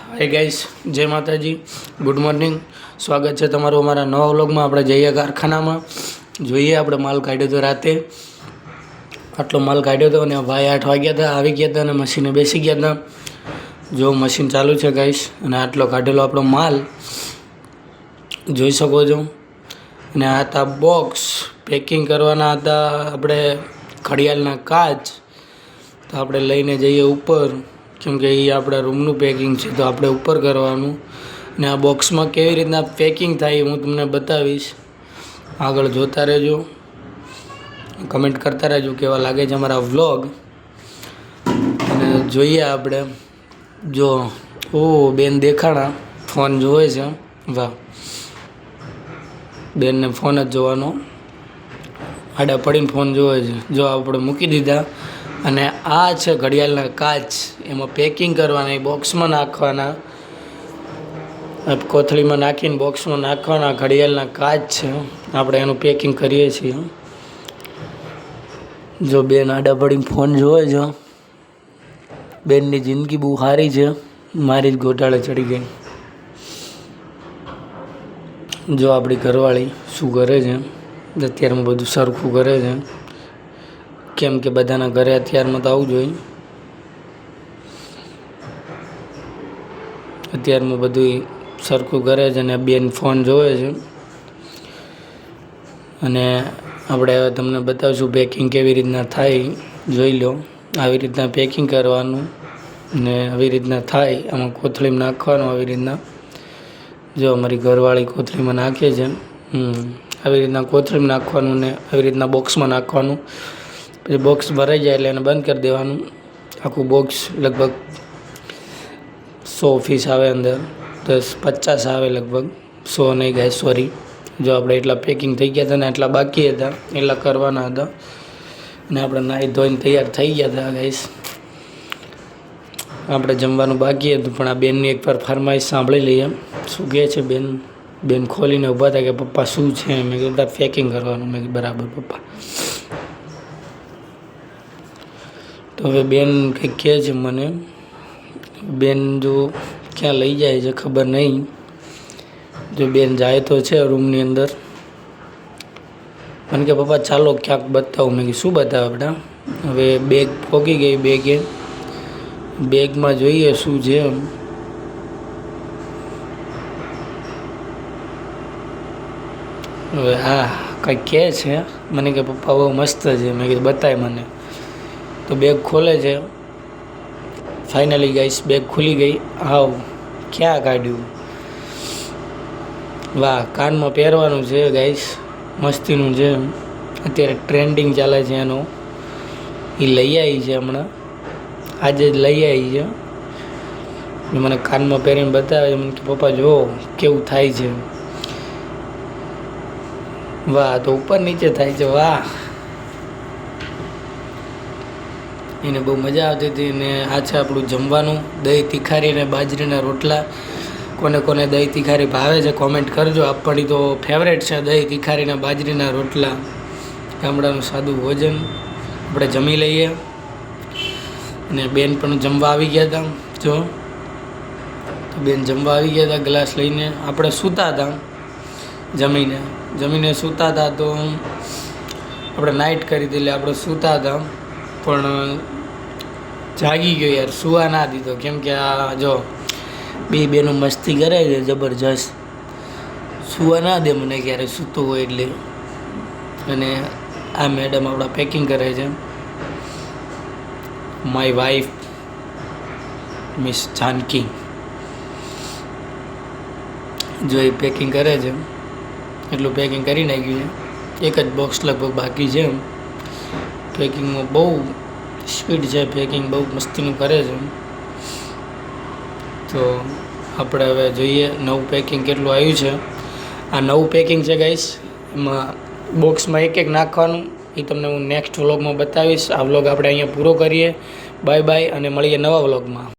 Hi guys, જય માતાજી, good morning. સ્વાગત છે તમારું અમારા નવા વ્લોગમાં. આપણે જઈએ કારખાનામાં, જોઈએ આપણે માલ કાઢ્યો હતો રાતે. આટલો માલ કાઢ્યો હતો અને ભાઈ 8 વાગ્યા હતા, આવી ગયા હતા અને મશીને બેસી ગયા હતા. જો મશીન ચાલુ છે ગાઈસ, અને આટલો કાઢેલો આપણો માલ જોઈ શકો છો. અને આ હતા બોક્સ, પેકિંગ કરવાના હતા આપણે ઘડિયાળના કાચ. તો આપણે લઈને જઈએ ઉપર, કેમકે એ આપણા રૂમનું પેકિંગ છે, તો આપણે ઉપર કરવાનું. અને આ બોક્સમાં કેવી રીતના પેકિંગ થાય હું તમને બતાવીશ. આગળ જોતા રહેજો, કમેન્ટ કરતા રહેજો કેવા લાગે છે અમારા વ્લોગ. અને જોઈએ આપણે. જો ઓ બેન દેખાણા, ફોન જોવે છે. વાહ, બેનને ફોન જ જોવાનો, આડા પડીને ફોન જોવે છે. જો આપણે મૂકી દીધા. અને આ છે ઘડિયાળના કાચ, એમાં પેકિંગ કરવાના, એ બોક્સમાં નાખવાના, કોથળીમાં નાખીને બોક્સમાં નાખવાના. ઘડિયાળના કાચ છે, આપણે એનું પેકિંગ કરીએ છીએ. જો બેન આડા પડીને ફોન જોવે છે. બેનની જિંદગી બહુ સારી છે, મારી જ ગોટાળે ચડી ગઈ. જો આપણી ઘરવાળી શું કરે છે, અત્યારમાં બધું સરખું કરે છે, કેમ કે બધાના ઘરે અત્યારમાં તો આવું જોઈએ. અત્યારમાં બધું સરખું કરે છે અને બેન ફોન જોવે છે. અને આપણે હવે તમને બતાવશું પેકિંગ કેવી રીતના થાય, જોઈ લો. આવી રીતના પેકિંગ કરવાનું ને આવી રીતના થાય. આમાં કોથળીમાં નાખવાનું આવી રીતના. જો અમારી ઘરવાળી કોથળીમાં નાખે છે. આવી રીતના કોથળીમાં નાખવાનું ને આવી રીતના બોક્સમાં નાખવાનું. પછી બોક્સ ભરાઈ જાય એટલે એને બંધ કરી દેવાનું. આખું બોક્સ લગભગ 100 પીસ આવે, અંદર 50 આવે લગભગ, 100 નહીં ગાય, સોરી. જો આપણે એટલા પેકિંગ થઈ ગયા હતા ને એટલા બાકી હતા, એટલા કરવાના હતા. અને આપણે નાહી ધોઈને તૈયાર થઈ ગયા હતા ગાઈસ. આપણે જમવાનું બાકી હતું, પણ આ બેનની એકવાર ફરમાઈશ સાંભળી લઈએ. શું કહે છે બેન? બેન ખોલીને ઊભા હતા કે પપ્પા શું છે? મેં કીધું પેકિંગ કરવાનું. મેં કીધું બરાબર પપ્પા. તો હવે બેન કંઈક કહે છે મને. બેન જો ક્યાં લઈ જાય છે ખબર નહીં. જો બેન જાય તો છે રૂમની અંદર. મને કે પપ્પા ચાલો ક્યાંક બતાવું. મેં કીધું શું બતાવે બેટા? હવે બેગ પોગી ગઈ. બેગમાં જોઈએ શું છે. હવે હા કંઈક કહે છે મને કે પપ્પા બહુ મસ્ત છે. મેં કીધું બતાય મને. તો બેગ ખોલે છે. ફાઇનલી ગાઈસ બેગ ખુલી ગઈ. આવ ક્યાં કાઢ્યું? વાહ, કાનમાં પહેરવાનું છે ગાઈસ, મસ્તીનું છે. અત્યારે ટ્રેન્ડિંગ ચાલે છે એનો. એ લઈ આવી છે હમણાં, આજે જ લઈ આવી છે. મને કાનમાં પહેરીને બતાવે. મને કે પપ્પા જો કેવું થાય છે. વાહ, તો ઉપર નીચે થાય છે. વાહ, એને બહુ મજા આવતી હતી. ને આ છે આપણું જમવાનું, દહીં તીખારી અને બાજરીના રોટલા. કોને કોને દહીં તીખારી ભાવે છે કોમેન્ટ કરજો. આપણી તો ફેવરેટ છે દહીં તીખારી અને બાજરીના રોટલા. ગામડાનું સાદું ભોજન આપણે જમી લઈએ. અને બેન પણ જમવા આવી ગયા હતા. જો તો બેન જમવા આવી ગયા હતા ગ્લાસ લઈને. આપણે સૂતા હતા, જમીને સૂતા હતા. તો આપણે નાઇટ કરી હતી એટલે આપણે સૂતા હતા. પણ જાગી ગયો યાર, સુવા ના દીધો. કેમ કે આ જો બે બેનો મસ્તી કરે છે જબરજસ્ત. સુવા ના દે મને ક્યારે સૂતો હોય એટલે. અને આ મેડમ આપણા પેકિંગ કરે છે, માય વાઈફ મિસ જાનકી. જો એ પેકિંગ કરે છે, એટલું પેકિંગ કરી નાખ્યું છે. એક જ બોક્સ લગભગ બાકી છે. પેકિંગમાં બહુ સ્પીડ છે, પેકિંગ બહુ મસ્તીનું કરે છે. તો આપણે હવે જોઈએ નવું પેકિંગ કેટલું આવ્યું છે. આ નવું પેકિંગ છે ગાઈસ. એમાં બોક્સમાં એક નાખવાનું. એ તમને હું નેક્સ્ટ વ્લોગમાં બતાવીશ. આ વ્લોગ આપણે અહીંયા પૂરો કરીએ. બાય બાય, અને મળીએ નવા વ્લોગમાં.